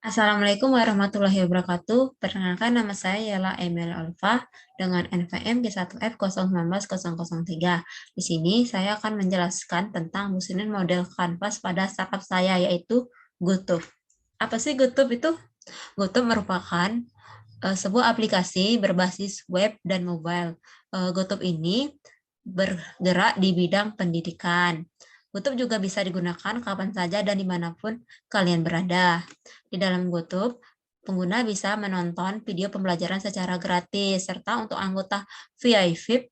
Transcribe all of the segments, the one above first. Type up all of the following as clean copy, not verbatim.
Assalamualaikum warahmatullahi wabarakatuh. Perkenalkan nama saya ialah Emil Alfa dengan NPM G1F019003. Di sini saya akan menjelaskan tentang business model Canvas pada startup saya yaitu GoTube. Apa sih GoTube itu? GoTube merupakan sebuah aplikasi berbasis web dan mobile. GoTube ini bergerak di bidang pendidikan. GoTube juga bisa digunakan kapan saja dan dimanapun kalian berada. Di dalam GoTube, pengguna bisa menonton video pembelajaran secara gratis, serta untuk anggota VIP,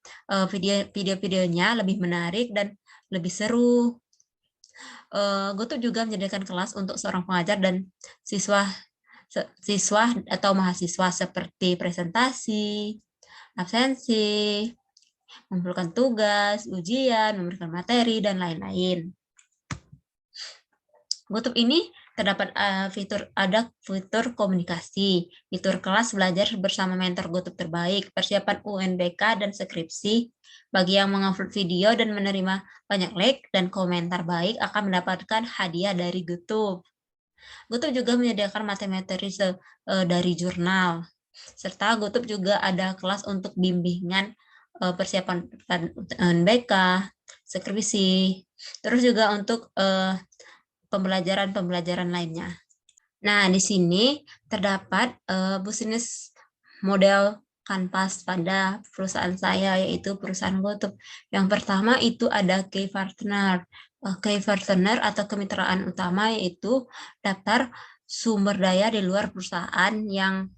video-videonya lebih menarik dan lebih seru. GoTube juga menyediakan kelas untuk seorang pengajar dan siswa siswa atau mahasiswa seperti presentasi, absensi, mengumpulkan tugas, ujian, memberikan materi, dan lain-lain. GoTube ini terdapat fitur komunikasi, fitur kelas belajar bersama mentor GoTube terbaik, persiapan UNBK dan skripsi. Bagi yang mengupload video dan menerima banyak like dan komentar baik akan mendapatkan hadiah dari GoTube. GoTube juga menyediakan materi dari jurnal, serta GoTube juga ada kelas untuk bimbingan persiapan UNBK, skripsi, terus juga untuk pembelajaran lainnya. Nah, di sini terdapat bisnis model Canvas pada perusahaan saya, yaitu perusahaan GoTube. Yang pertama itu ada Key Partner. Key Partner atau kemitraan utama yaitu daftar sumber daya di luar perusahaan yang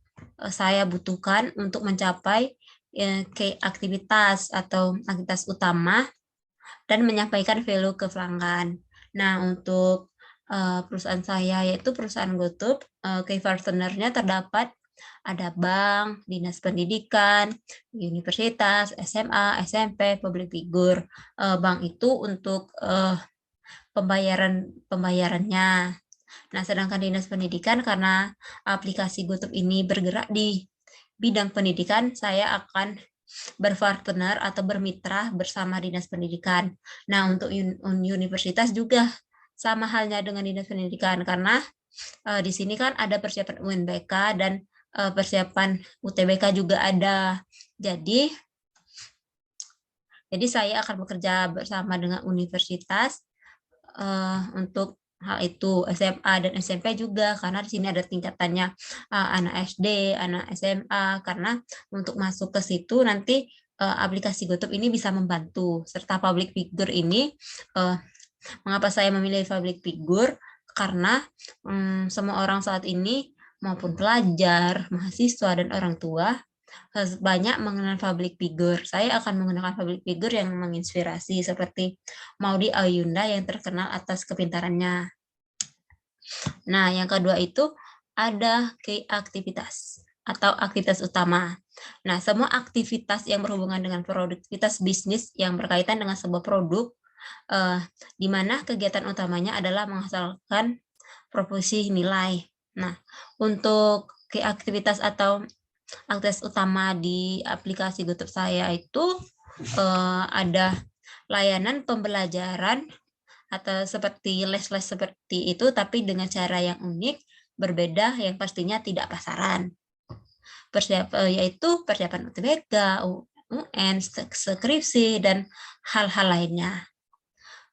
saya butuhkan untuk mencapai key aktivitas atau aktivitas utama dan menyampaikan value ke pelanggan. Nah, untuk perusahaan saya yaitu perusahaan GoTube, key partnernya terdapat ada bank, dinas pendidikan, universitas, SMA, SMP, public figure. Bank itu untuk pembayarannya. Nah, sedangkan dinas pendidikan karena aplikasi GoTube ini bergerak di bidang pendidikan, saya akan berpartner atau bermitra bersama dinas pendidikan. Nah, untuk universitas juga sama halnya dengan dinas pendidikan karena di sini kan ada persiapan UNBK dan persiapan UTBK juga ada. Jadi saya akan bekerja bersama dengan universitas untuk hal itu. SMA dan SMP juga karena di sini ada tingkatannya anak SD, anak SMA, karena untuk masuk ke situ nanti aplikasi GoTube ini bisa membantu. Serta public figure ini, mengapa saya memilih public figure? Karena semua orang saat ini maupun pelajar, mahasiswa, dan orang tua banyak mengenal public figure. Saya akan menggunakan public figure yang menginspirasi seperti Maudy Ayunda yang terkenal atas kepintarannya. Nah, yang kedua itu ada key aktivitas atau aktivitas utama. Nah, semua aktivitas yang berhubungan dengan produktivitas bisnis yang berkaitan dengan sebuah produk, di mana kegiatan utamanya adalah menghasilkan proporsi nilai. Nah, untuk key aktivitas atau aktivitas utama di aplikasi GoTube saya itu ada layanan pembelajaran atau seperti les-les seperti itu, tapi dengan cara yang unik, berbeda, yang pastinya tidak pasaran. Yaitu persiapan UTBK, UN, skripsi, dan hal-hal lainnya.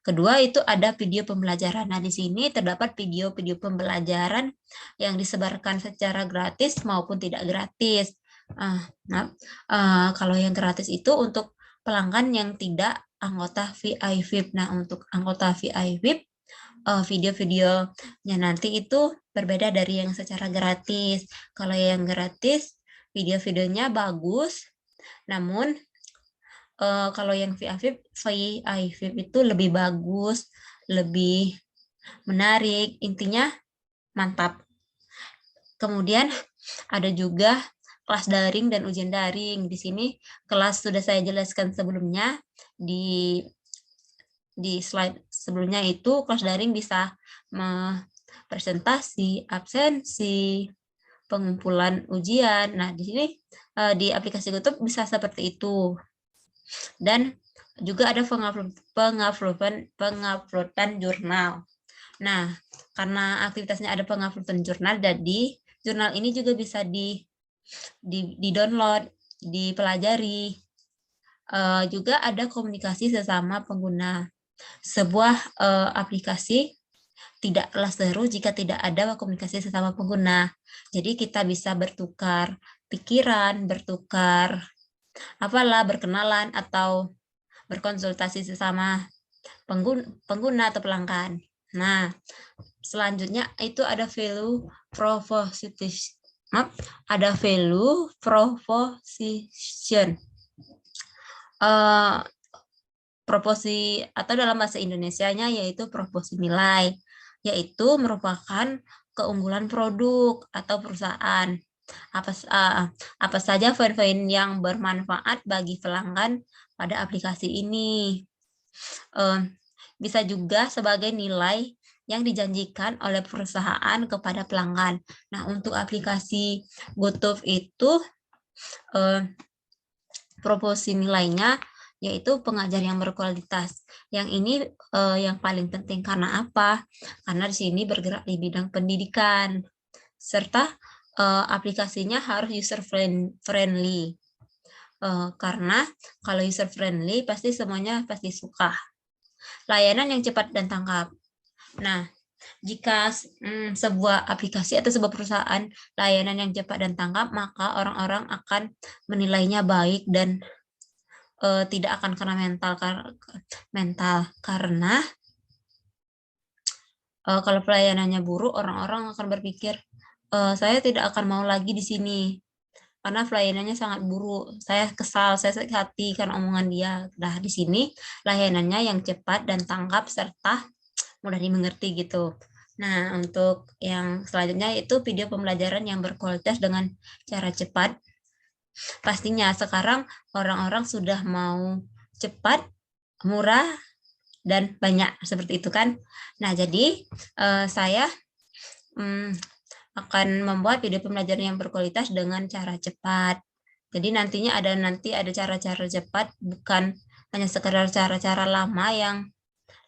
Kedua itu ada video pembelajaran. Nah, di sini terdapat video-video pembelajaran yang disebarkan secara gratis maupun tidak gratis. Kalau yang gratis itu untuk pelanggan yang tidak anggota VIP. Nah, untuk anggota VIP, video-videonya nanti itu berbeda dari yang secara gratis. Kalau yang gratis, video-videonya bagus, namun kalau yang VIP itu lebih bagus, lebih menarik, intinya mantap. Kemudian ada juga kelas daring dan ujian daring. Di sini kelas sudah saya jelaskan sebelumnya di slide sebelumnya itu kelas daring bisa presentasi, absensi, pengumpulan ujian. Nah, di sini di aplikasi GoTube bisa seperti itu. Dan juga ada penguploadan jurnal. Nah, karena aktivitasnya ada penguploadan jurnal, jadi jurnal ini juga bisa di-download, dipelajari. Juga ada komunikasi sesama pengguna. Sebuah aplikasi tidaklah seru jika tidak ada komunikasi sesama pengguna. Jadi kita bisa bertukar pikiran, bertukar berkenalan atau berkonsultasi sesama pengguna atau pelanggan. Nah, selanjutnya itu ada value proposition. Proposi atau dalam bahasa Indonesianya yaitu proposi nilai, yaitu merupakan keunggulan produk atau perusahaan. Apa saja poin-poin yang bermanfaat bagi pelanggan pada aplikasi ini. Bisa juga sebagai nilai yang dijanjikan oleh perusahaan kepada pelanggan. Nah, untuk aplikasi GoTo itu proposi nilainya yaitu pengajar yang berkualitas. Yang ini yang paling penting karena apa? Karena di sini bergerak di bidang pendidikan. Serta aplikasinya harus user friendly. Karena kalau user friendly pasti semuanya pasti suka. Layanan yang cepat dan tanggap. Nah, jika sebuah aplikasi atau sebuah perusahaan layanan yang cepat dan tanggap, maka orang-orang akan menilainya baik dan tidak akan kena mental karena kalau pelayanannya buruk, orang-orang akan berpikir saya tidak akan mau lagi di sini karena pelayanannya sangat buruk. Saya kesal, saya sakit hati karena omongan dia. Nah, di sini layanannya yang cepat dan tanggap serta mudah dimengerti gitu. Nah, untuk yang selanjutnya itu video pembelajaran yang berkualitas dengan cara cepat. Pastinya sekarang orang-orang sudah mau cepat, murah, dan banyak seperti itu kan. Nah, jadi saya akan membuat video pembelajaran yang berkualitas dengan cara cepat. Jadi nantinya ada cara-cara cepat, bukan hanya sekedar cara-cara lama yang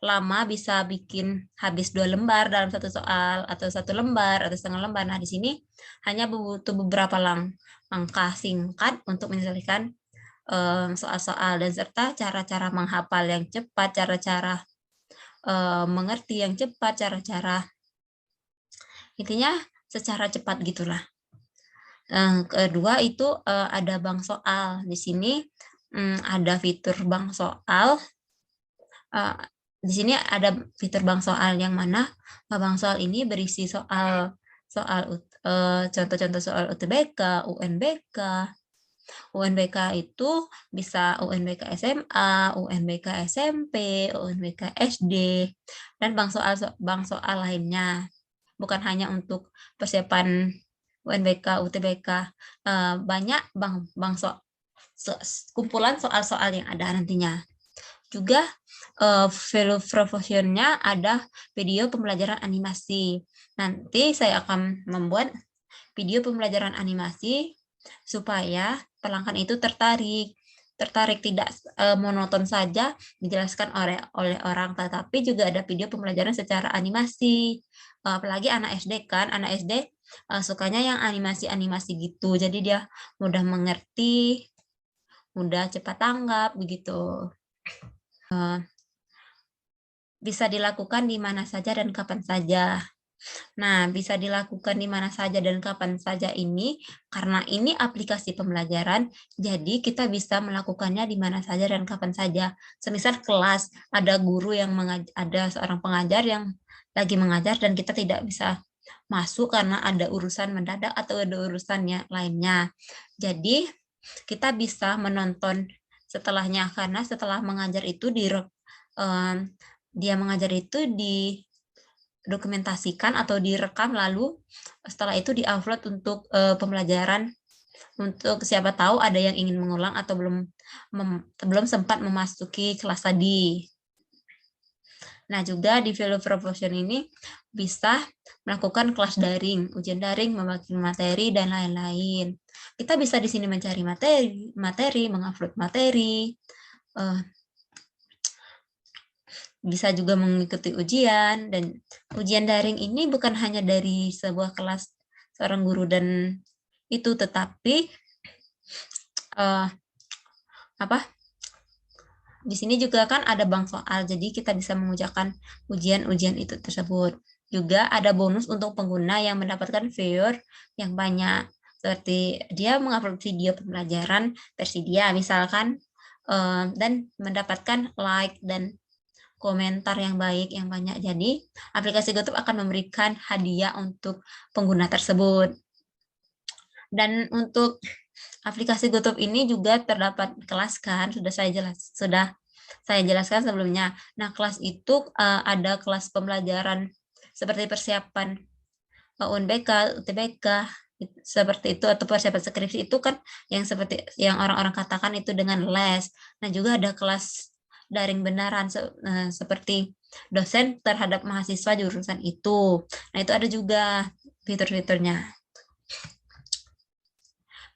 lama bisa bikin habis 2 lembar dalam satu soal atau 1 lembar atau setengah lembar. Nah, di sini hanya butuh beberapa langkah singkat untuk menyelesaikan soal-soal dan serta cara-cara menghafal yang cepat, cara-cara mengerti yang cepat, cara-cara intinya secara cepat gitulah. Kedua itu ada bank soal. Di sini ada fitur bank soal. Di sini ada fitur bank soal yang mana bank soal ini berisi contoh-contoh soal UTBK, UNBK. UNBK itu bisa UNBK SMA, UNBK SMP, UNBK SD, dan bank soal lainnya. Bukan hanya untuk persiapan UNBK, UTBK, banyak kumpulan soal-soal yang ada nantinya. Juga value proposition-nya ada video pembelajaran animasi. Nanti saya akan membuat video pembelajaran animasi supaya pelanggan itu tertarik tidak monoton saja dijelaskan oleh orang, tetapi juga ada video pembelajaran secara animasi. Apalagi anak SD kan, anak SD sukanya yang animasi-animasi gitu, jadi dia mudah mengerti, mudah cepat tanggap begitu. Bisa dilakukan di mana saja dan kapan saja. Nah, bisa dilakukan di mana saja dan kapan saja ini, karena ini aplikasi pembelajaran, jadi kita bisa melakukannya di mana saja dan kapan saja. Semisal kelas, ada guru yang ada seorang pengajar yang lagi mengajar dan kita tidak bisa masuk karena ada urusan mendadak atau ada urusannya lainnya. Jadi, kita bisa menonton setelahnya, karena setelah mengajar itu dia mengajar itu dokumentasikan atau direkam, lalu setelah itu diupload untuk pembelajaran, untuk siapa tahu ada yang ingin mengulang atau belum sempat memasuki kelas tadi. Nah, juga di value proposition ini bisa melakukan kelas daring, ujian daring, membagi materi, dan lain-lain. Kita bisa di sini mencari materi, mengupload materi, bisa juga mengikuti ujian, dan ujian daring ini bukan hanya dari sebuah kelas seorang guru dan itu, tetapi apa di sini juga kan ada bank soal, jadi kita bisa mengujakan ujian-ujian itu tersebut. Juga ada bonus untuk pengguna yang mendapatkan viewer yang banyak, seperti dia mengupload video pembelajaran versi dia misalkan, dan mendapatkan like dan komentar yang baik yang banyak. Jadi aplikasi GoTo akan memberikan hadiah untuk pengguna tersebut. Dan untuk aplikasi GoTo ini juga terdapat kelas kan, sudah saya jelaskan sebelumnya. Nah, kelas itu ada kelas pembelajaran seperti persiapan UNBK, UTBK, seperti itu, atau persiapan skripsi itu kan yang seperti yang orang-orang katakan itu dengan les. Nah, juga ada kelas daring benaran seperti dosen terhadap mahasiswa jurusan itu. Nah, itu ada juga fitur-fiturnya.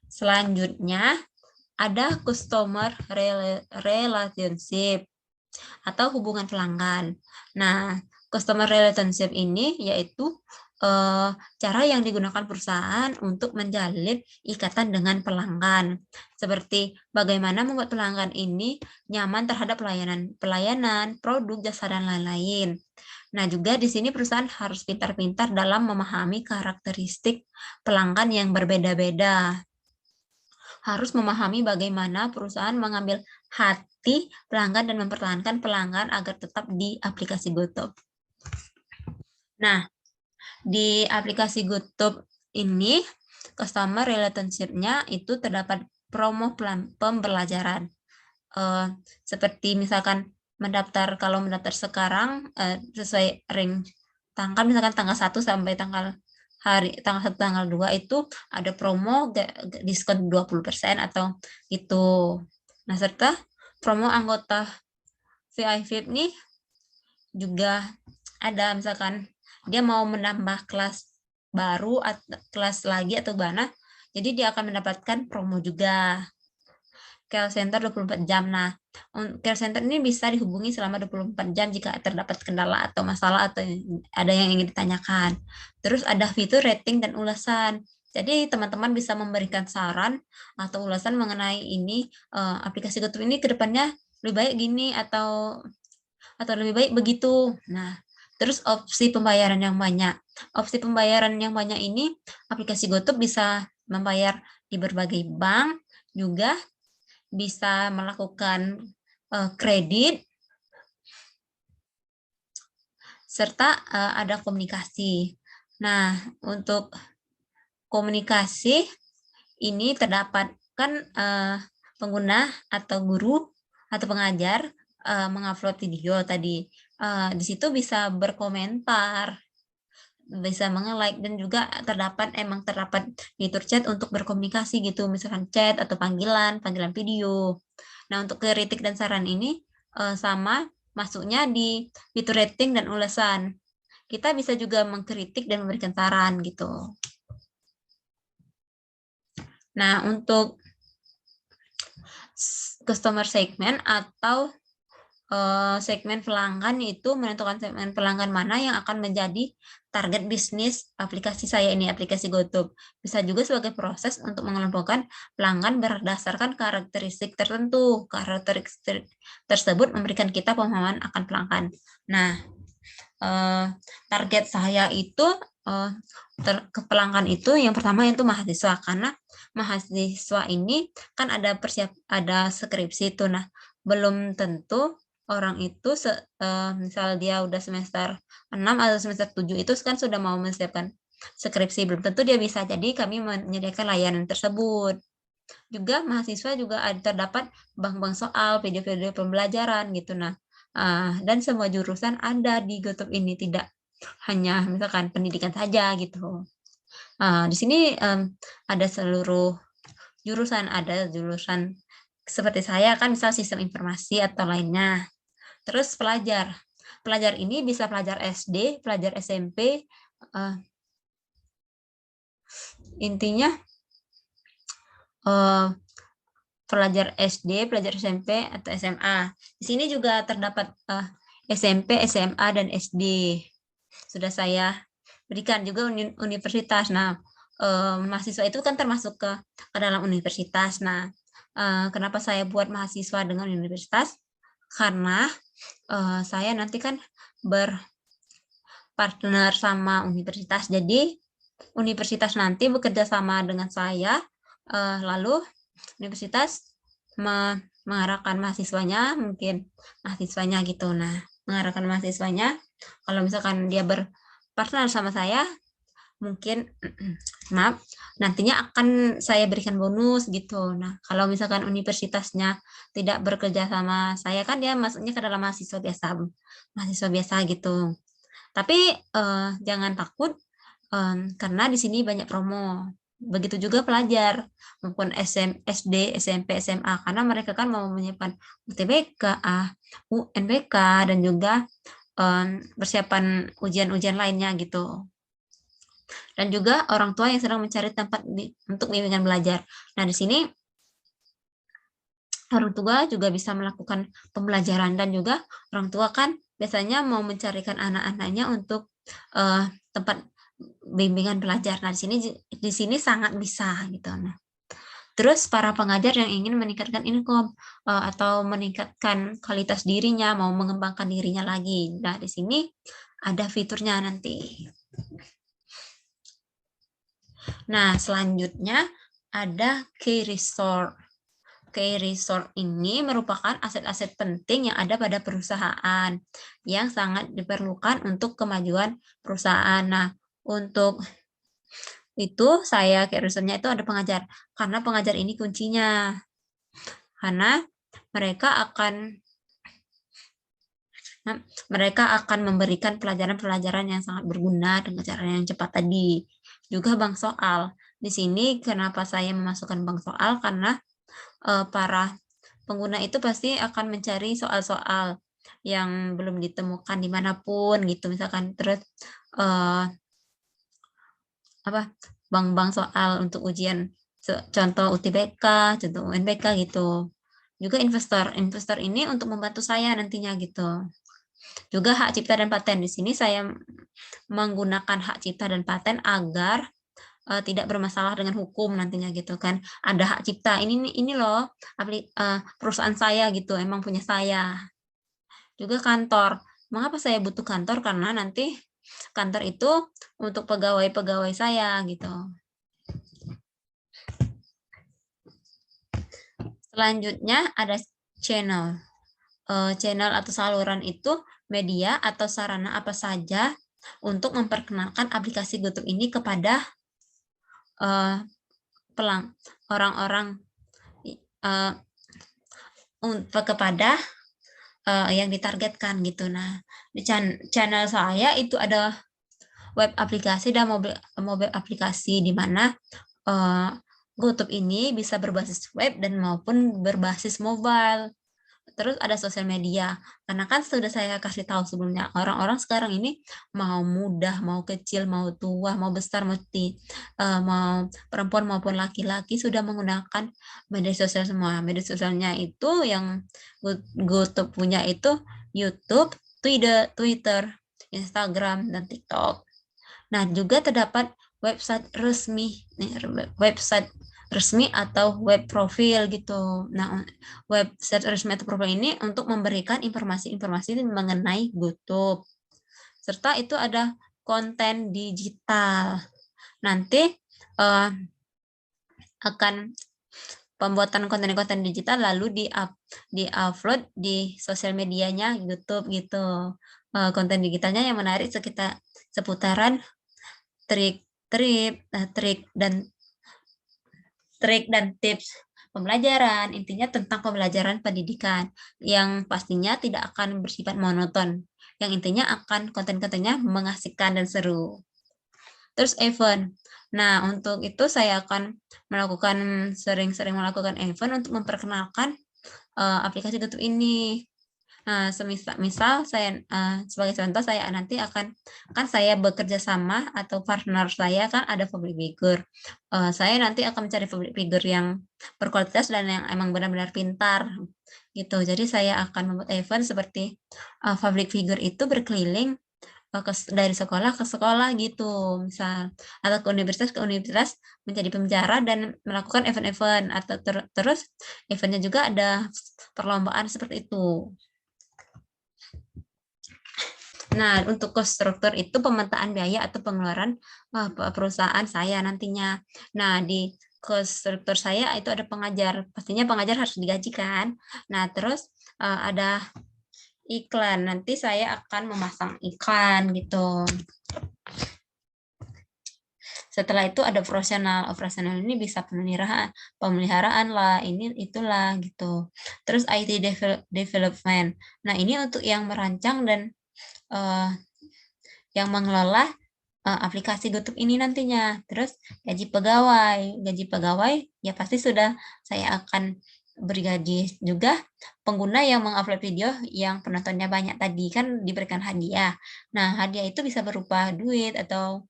Selanjutnya ada customer relationship atau hubungan pelanggan. Nah, customer relationship ini yaitu cara yang digunakan perusahaan untuk menjalin ikatan dengan pelanggan. Seperti bagaimana membuat pelanggan ini nyaman terhadap pelayanan, produk, jasa, dan lain-lain. Nah, juga di sini perusahaan harus pintar-pintar dalam memahami karakteristik pelanggan yang berbeda-beda. Harus memahami bagaimana perusahaan mengambil hati pelanggan dan mempertahankan pelanggan agar tetap di aplikasi GoTo. Nah, di aplikasi GoTo ini, customer relationship-nya itu terdapat promo pembelajaran. Seperti misalkan kalau mendaftar sekarang sesuai range tanggal, misalkan tanggal 1 sampai tanggal 1 tanggal 2 itu ada promo diskon 20% atau itu. Nah, serta promo anggota VIP nih juga ada, misalkan dia mau menambah kelas baru atau kelas lagi atau mana, jadi dia akan mendapatkan promo juga. Call center 24 jam. Nah, call center ini bisa dihubungi selama 24 jam jika terdapat kendala atau masalah atau ada yang ingin ditanyakan. Terus ada fitur rating dan ulasan. Jadi teman-teman bisa memberikan saran atau ulasan mengenai ini aplikasi GoTo ini ke depannya lebih baik gini atau lebih baik begitu. Nah, terus opsi pembayaran yang banyak. Opsi pembayaran yang banyak ini aplikasi GoTo bisa membayar di berbagai bank, juga bisa melakukan kredit, serta ada komunikasi. Nah, untuk komunikasi ini terdapat kan pengguna atau guru atau pengajar mengupload video tadi. Di situ bisa berkomentar, bisa nge-like, dan juga terdapat fitur chat untuk berkomunikasi gitu, misalkan chat atau panggilan video. Nah, untuk kritik dan saran ini sama masuknya di fitur rating dan ulasan. Kita bisa juga mengkritik dan memberikan saran gitu. Nah, untuk customer segment atau segmen pelanggan itu menentukan segmen pelanggan mana yang akan menjadi target bisnis aplikasi saya ini, aplikasi GoTo. Bisa juga sebagai proses untuk mengelompokkan pelanggan berdasarkan karakteristik tertentu. Karakteristik tersebut memberikan kita pemahaman akan pelanggan. Nah, target saya itu ke pelanggan itu yang pertama itu mahasiswa, karena mahasiswa ini kan ada skripsi itu. Nah, belum tentu orang itu misal dia udah semester 6 atau semester 7 itu kan sudah mau menyiapkan skripsi, belum tentu dia bisa. Jadi kami menyediakan layanan tersebut. Juga mahasiswa juga terdapat bank-bank soal, video-video pembelajaran gitu. Nah, dan semua jurusan ada di GoTo ini, tidak hanya misalkan pendidikan saja gitu. Di sini ada seluruh jurusan, ada jurusan seperti saya kan misal sistem informasi atau lainnya. Terus pelajar ini bisa pelajar SD, pelajar SMP, intinya pelajar SD, pelajar SMP atau SMA. Di sini juga terdapat SMP, SMA, dan SD. Sudah saya berikan juga universitas. Nah, mahasiswa itu kan termasuk ke dalam universitas. Nah, kenapa saya buat mahasiswa dengan universitas? Karena saya nanti kan berpartner sama universitas. Jadi universitas nanti bekerja sama dengan saya, lalu universitas mengarahkan mahasiswanya, mungkin mahasiswanya gitu. Nah, mengarahkan mahasiswanya, kalau misalkan dia berpartner sama saya, mungkin maaf, nantinya akan saya berikan bonus gitu. Nah, kalau misalkan universitasnya tidak bekerja sama saya, kan dia masuknya ke dalam mahasiswa biasa gitu. Tapi jangan takut, karena di sini banyak promo. Begitu juga pelajar maupun SD, SMP, SMA, karena mereka kan mau menyiapkan UTBK, UNBK, dan juga persiapan ujian-ujian lainnya gitu. Dan juga orang tua yang sedang mencari tempat untuk bimbingan belajar. Nah, di sini orang tua juga bisa melakukan pembelajaran, dan juga orang tua kan biasanya mau mencarikan anak-anaknya untuk tempat bimbingan belajar. Nah, di sini sangat bisa gitu. Nah, terus para pengajar yang ingin meningkatkan income atau meningkatkan kualitas dirinya, mau mengembangkan dirinya lagi. Nah, di sini ada fiturnya nanti. Nah, selanjutnya ada key resource. Key resource ini merupakan aset-aset penting yang ada pada perusahaan yang sangat diperlukan untuk kemajuan perusahaan. Nah, untuk itu saya key resource-nya itu ada pengajar, karena pengajar ini kuncinya. Karena mereka akan memberikan pelajaran-pelajaran yang sangat berguna dengan cara yang cepat tadi. Juga bank soal. Di sini kenapa saya memasukkan bank soal, karena para pengguna itu pasti akan mencari soal-soal yang belum ditemukan dimanapun gitu, misalkan. Terus bank soal untuk ujian, contoh UTBK, contoh UNBK gitu. Juga investor ini untuk membantu saya nantinya gitu. Juga hak cipta dan paten. Di sini saya menggunakan hak cipta dan paten agar tidak bermasalah dengan hukum nantinya gitu kan. Ada hak cipta, ini loh perusahaan saya gitu, emang punya saya. Juga kantor. Mengapa saya butuh kantor? Karena nanti kantor itu untuk pegawai-pegawai saya gitu. Selanjutnya ada channel. Channel atau saluran itu media atau sarana apa saja untuk memperkenalkan aplikasi GoTo ini kepada orang-orang, kepada yang ditargetkan gitu. Nah, di channel saya itu ada web aplikasi dan mobile aplikasi, di mana GoTo ini bisa berbasis web dan maupun berbasis mobile. Terus ada sosial media, karena kan sudah saya kasih tahu sebelumnya, orang-orang sekarang ini mau muda, mau kecil, mau tua, mau besar, mau perempuan maupun laki-laki sudah menggunakan media sosial semua. Media sosialnya itu yang GoTo punya itu YouTube, Twitter, Instagram, dan TikTok. Nah, juga terdapat website resmi atau web profil gitu. Nah, website resmi atau profil ini untuk memberikan informasi-informasi mengenai GoTo. Serta itu ada konten digital. Nanti akan pembuatan konten-konten digital lalu di-upload di sosial medianya YouTube gitu. Konten digitalnya yang menarik seputaran trik dan tips pembelajaran, intinya tentang pembelajaran pendidikan yang pastinya tidak akan bersifat monoton, yang intinya akan konten-kontennya mengasihkan dan seru. Terus event. Nah, untuk itu saya akan sering-sering melakukan event untuk memperkenalkan aplikasi GoTo ini. Nah, misal saya sebagai contoh, saya nanti saya bekerja sama atau partner saya kan ada public figure. Saya nanti akan mencari public figure yang berkualitas dan yang emang benar-benar pintar gitu. Jadi saya akan membuat event seperti public figure itu berkeliling dari sekolah ke sekolah gitu, misal, atau ke universitas menjadi pembicara dan melakukan event-event, atau terus eventnya juga ada perlombaan seperti itu. Nah, untuk cost struktur itu pemetaan biaya atau pengeluaran perusahaan saya nantinya. Nah, di cost struktur saya itu ada pengajar, pastinya pengajar harus digaji kan. Nah, terus ada iklan, nanti saya akan memasang iklan gitu. Setelah itu ada operasional ini bisa pemeliharaan lah, ini itulah gitu. Terus IT development. Nah, ini untuk yang merancang dan yang mengelola aplikasi GoTo ini nantinya. Terus gaji pegawai ya pasti sudah saya akan beri gaji juga. Pengguna yang mengupload video yang penontonnya banyak tadi kan diberikan hadiah. Nah, hadiah itu bisa berupa duit atau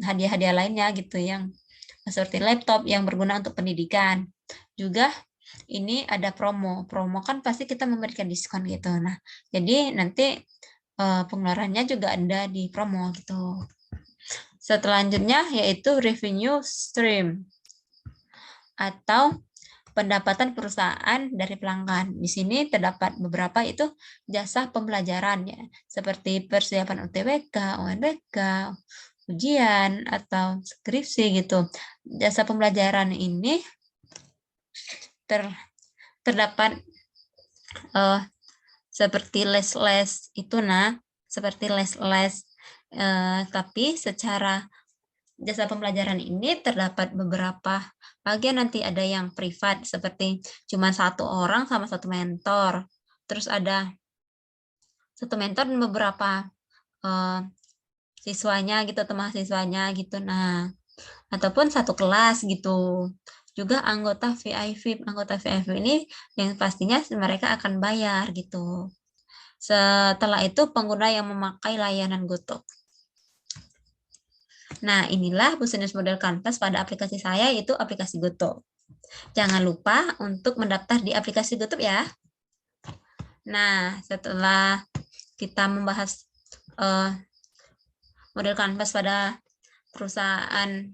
hadiah-hadiah lainnya gitu yang seperti laptop yang berguna untuk pendidikan. Juga ini ada promo. Promo kan pasti kita memberikan diskon gitu. Nah, jadi nanti pengeluarannya juga ada di promo gitu. Selanjutnya yaitu revenue stream atau pendapatan perusahaan dari pelanggan. Di sini terdapat beberapa itu jasa pembelajaran ya, seperti persiapan UTBK, UNBK, ujian atau skripsi gitu. Jasa pembelajaran ini terdapat seperti les-les itu seperti les-les, tapi secara jasa pembelajaran ini terdapat beberapa bagian, nanti ada yang privat seperti cuma satu orang sama satu mentor, terus ada satu mentor dan beberapa siswanya gitu atau mahasiswanya gitu. Nah, ataupun satu kelas gitu. Juga anggota VIP ini yang pastinya mereka akan bayar gitu. Setelah itu pengguna yang memakai layanan GoTo. Nah, inilah bisnis model Canvas pada aplikasi saya, yaitu aplikasi GoTo. Jangan lupa untuk mendaftar di aplikasi GoTo ya. Nah, setelah kita membahas model Canvas pada perusahaan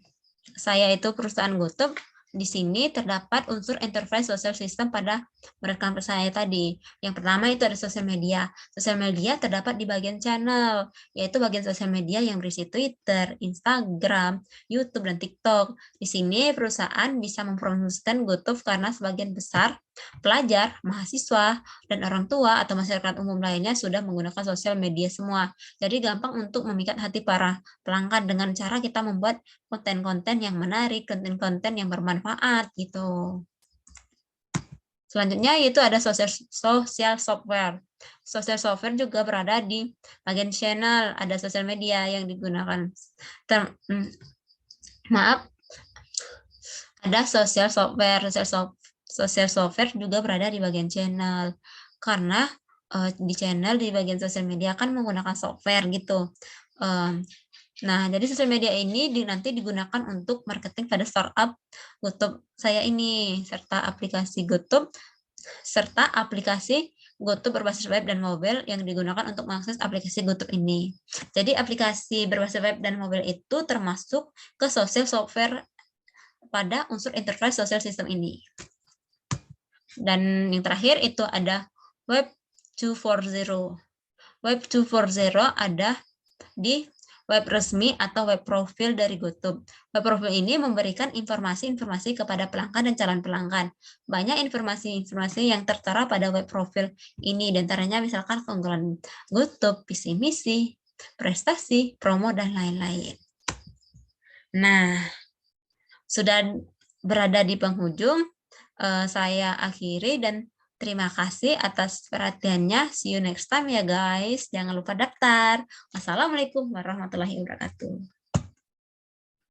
saya, itu perusahaan GoTo, di sini terdapat unsur enterprise social system pada merekam saya tadi. Yang pertama itu ada sosial media. Sosial media terdapat di bagian channel, yaitu bagian sosial media yang berisi Twitter, Instagram, YouTube, dan TikTok. Di sini perusahaan bisa mempromosikan GoTo karena sebagian besar pelajar, mahasiswa, dan orang tua atau masyarakat umum lainnya sudah menggunakan sosial media semua. Jadi gampang untuk memikat hati para pelanggan dengan cara kita membuat konten-konten yang menarik, konten-konten yang bermanfaat gitu. Selanjutnya yaitu ada social software. Social software juga berada di bagian channel, ada sosial media yang digunakan. Ada social software. Social software juga berada di bagian channel. Karena di channel di bagian sosial media kan menggunakan software gitu. Nah, jadi sosial media ini nanti digunakan untuk marketing pada startup GoTo saya ini, serta aplikasi GoTo berbasis web dan mobile yang digunakan untuk mengakses aplikasi GoTo ini. Jadi aplikasi berbasis web dan mobile itu termasuk ke social software pada unsur enterprise social system ini. Dan yang terakhir itu ada Web 2.0. Web 2.0 ada di web resmi atau web profil dari GoTo. Web profil ini memberikan informasi-informasi kepada pelanggan dan calon pelanggan. Banyak informasi-informasi yang tertera pada web profil ini, diantaranya misalkan keunggulan GoTo, visi misi, prestasi, promo, dan lain-lain. Nah, sudah berada di penghujung, saya akhiri dan terima kasih atas perhatiannya. See you next time ya guys. Jangan lupa daftar. Wassalamualaikum warahmatullahi wabarakatuh.